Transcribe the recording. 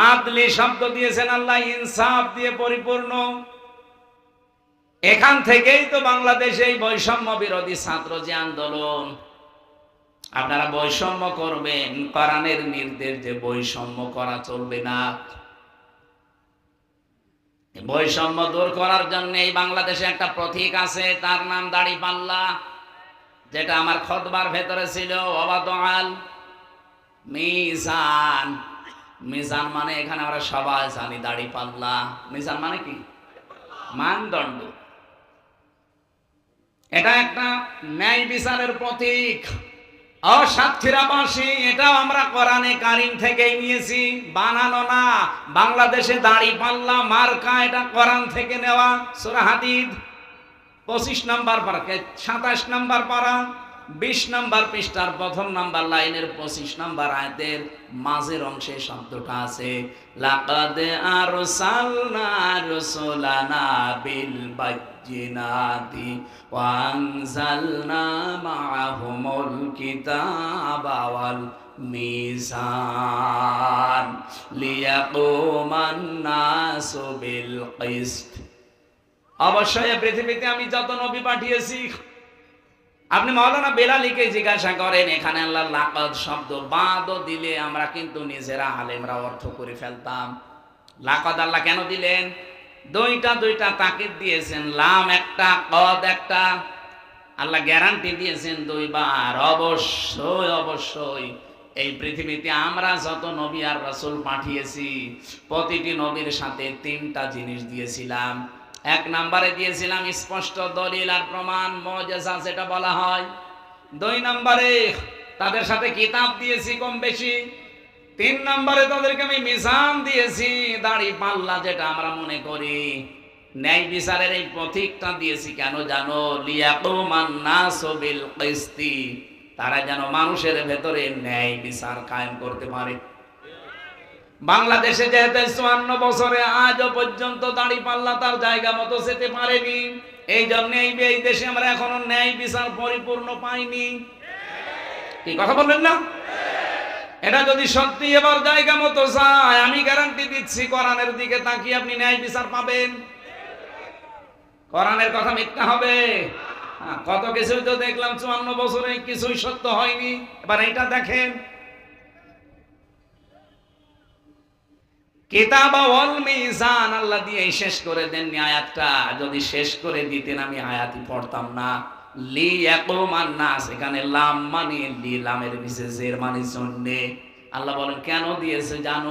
আদলি শব্দ দিয়েছেন আল্লাহ, ইনসাফ দিয়ে পরিপূর্ণ। এখান থেকেই তো বাংলাদেশে এই বৈষম্য বিরোধী ছাত্র যে আন্দোলন, আপনারা বৈষম্য করবেন, কোরআনের নির্দেশ যে বৈষম্য করা চলবে না। বৈষম্য দূর করার জন্য এই বাংলাদেশে একটা প্রতীক আছে, তার নাম দাড়িপাল্লা, যেটা আমার খুতবার ভেতরে ছিল। ওয়াদাআল মিজান, মিজান মানে এখানে আমরা সবাই জানি দাড়িপাল্লা। মিজান মানে কি? মানদণ্ড। এটা একটা ন্যায় বিচারের প্রতীক। অসাক্ষীরাবাসী, এটাও আমরা কোরআনে কারিম থেকেই নিয়েছি, বানানো না। বাংলাদেশে দাড়িপাল্লা মার্কা, এটা কোরআন থেকে নেওয়া। সূরা হাদিদ 25 নম্বর পারা, 27 নম্বর পারা, 20 নম্বর পৃষ্ঠার প্রথম নম্বর লাইনের 25 নম্বর আয়াতের মাঝের অংশে শব্দটা আছে, লাকাদ আরসালনা রাসূলানা বিল বায়্যিনাতি ওয়া আনজালনা মাআহুমুল কিতাবা ওয়াল মিজান লিয়াকুমান নাসু বিল কিসত। অবশ্যই পৃথিবীতে আমি যত নবী পাঠিয়েছি, আপনি মাওলানা বেলালীকে জিজ্ঞাসা করেন, এখানে আল্লাহ লাকাদ শব্দ বাদও দিলে আমরা কিন্তু নিজেরা আলেমরা অর্থ করে ফেলতাম। লাকাদ আল্লাহ কেন দিলেন? দুইটা তাকিদ দিয়েছেন, লাম একটা, কদ একটা। আল্লাহ গ্যারান্টি দিয়েছেন দুইবার, অবশ্যই এই পৃথিবীতে আমরা যত নবী আর রাসূল পাঠিয়েছি, প্রতিটি নবীর সাথে 3টা জিনিস দিয়েছিলাম। 1 নম্বরে দিয়েছিলাম স্পষ্ট দলিল আর প্রমাণ, মুজিজা যেটা বলা হয়। 2 নম্বরে তাদের সাথে কিতাব দিয়েছি কম বেশি। 3 নম্বরে তাদেরকে আমি মিজান দিয়েছি, দাড়িপাল্লা, যেটা আমরা মনে করি ন্যায় বিচারের এই প্রতীকটা দিয়েছি। কেন জানো? লিয়াকুমান নাসু বিল কিসতি, তারা যেন মানুষের ভেতরে ন্যায় বিচার কায়েম করতে পারে। বাংলাদেশে যেহেতু 54 বছরে আজও পর্যন্ত দাড়িপাল্লা তার জায়গা মতো যেতে পারেনি, এই জন্য এই দেশে আমরা এখনো ন্যায় বিচার পরিপূর্ণ পাইনি। কি কথা বললেন না? এটা যদি সত্যি এবার জায়গা মতো যায়, আমি গ্যারান্টি দিচ্ছি কোরআনের দিকে তাকিয়ে আপনি ন্যায় বিচার পাবেন। কোরআনের কথা মিথ্যা হবে? কত কিছু তো দেখলাম 54 বছরে কিছুই সত্য হয়নি। এবার এটা দেখেন, কিতাব ওয়াল মিজান আল্লাহ দিয়ে শেষ করে দেননি আয়াতটা। যদি শেষ করে দিতেন আমি আয়াতই পড়তাম না। লিয়াকুমান নাস, এখানে লাম মানে লি, লামের নিচে জের মানে জন্য। আল্লাহ বলেন কেন দিয়েছে জানো?